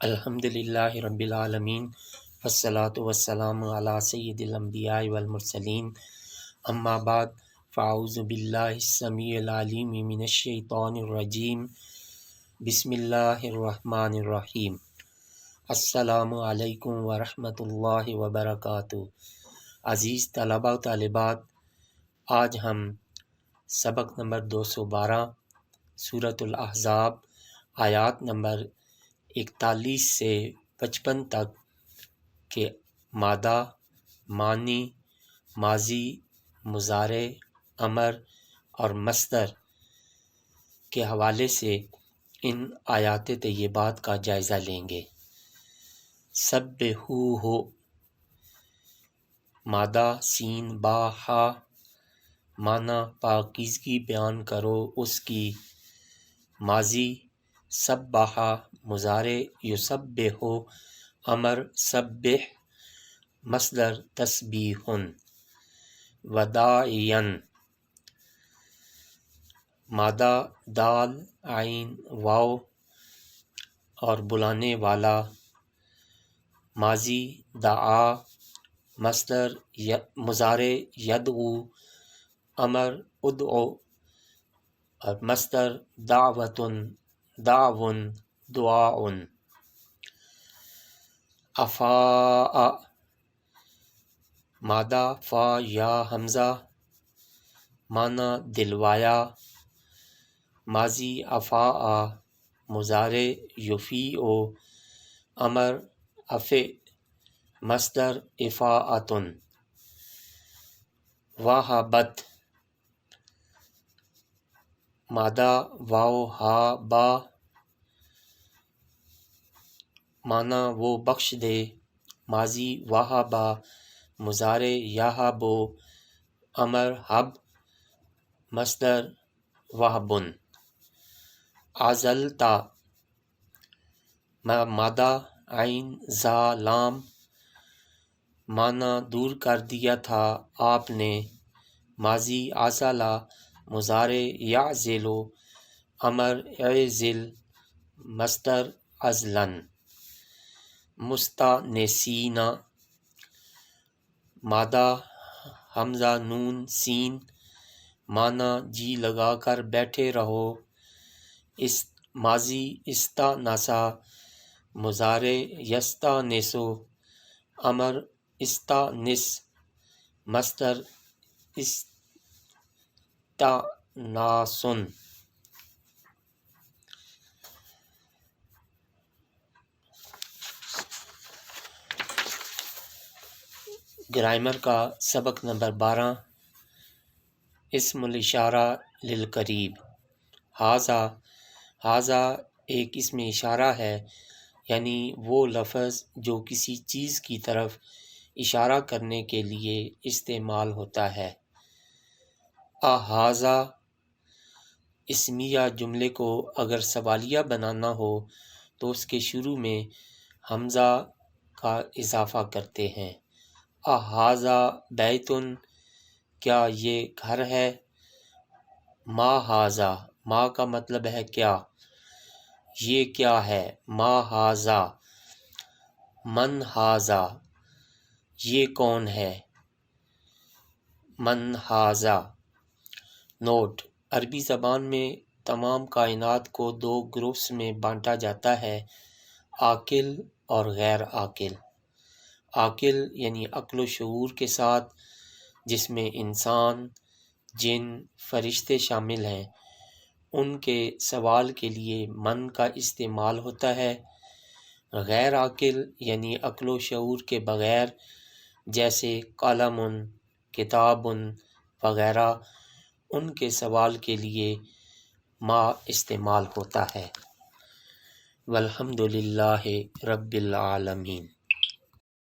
الحمدللہ رب العالمین والصلاة والسلام علی سید الانبیاء والمرسلین اما بعد فاعوذ باللہ السمیع العلیم من الشیطان الرجیم بسم اللہ الرحمن الرحیم السلام علیکم ورحمۃ اللہ وبرکاتہ۔ عزیز طلباء و طالبات، آج ہم سبق نمبر 212 سورۃ الاحزاب آیات نمبر 41 سے 55 تک کے مادہ، معنی، ماضی، مضارع، امر اور مصدر کے حوالے سے ان آیات طیبات کا جائزہ لیں گے۔ سبحوہ، مادہ سین با ہا، معنی پاکیزگی بیان کرو اس کی، ماضی سبح، مضارع یسبح، امر سبح، مصدر تسبیح، وداعیا، مادہ دال عین واو اور بلانے والا، ماضی دعا، مصدر مضارع یدعو، امر ادعو اور مصدر دعوت دعو دعاء۔ افاء، مادہ فا یا حمزہ، معنی دلوایا، ماضی افاء، مضارع یفیء، امر افع، مصدر افاعۃ۔ وہبت، مادہ واو ہا با، معنی وہ بخش دے، ماضی وہبا، مضارع یہب، امر حب، مصدر وہب۔ عزلتا، مادہ عین زا لام، معنی دور کر دیا تھا آپ نے، ماضی عزلا، مضارع یعزل، امر اعزل، مصدر عزلا۔ مستانسین، مادہ حمزہ نون سین، معنی جی لگا کر بیٹھے رہو، ماضی استانسا، مضارع یستانس، امر استانس، مصدر استاناس۔ گرامر کا سبق نمبر 12، اسم الاشارہ للقریب۔ ھذا ایک اسم اشارہ ہے، یعنی وہ لفظ جو کسی چیز کی طرف اشارہ کرنے کے لیے استعمال ہوتا ہے۔ اھذا اسمیہ جملے کو اگر سوالیہ بنانا ہو تو اس کے شروع میں حمزہ کا اضافہ کرتے ہیں۔ اھذا بیت، کیا یہ گھر ہے؟ ما ھذا، ما کا مطلب ہے کیا، یہ کیا ہے، ما ھذا۔ من ھذا، یہ کون ہے، من ھذا۔ نوٹ: عربی زبان میں تمام کائنات کو دو گروپس میں بانٹا جاتا ہے، عاقل اور غیر عاقل۔ عاقل یعنی عقل و شعور کے ساتھ، جس میں انسان، جن، فرشتے شامل ہیں، ان کے سوال کے لیے من کا استعمال ہوتا ہے۔ غیر عاقل یعنی عقل و شعور کے بغیر، جیسے قلم، کتاب وغیرہ، ان کے سوال کے لیے ما استعمال ہوتا ہے۔ والحمدللہ رب العالمین۔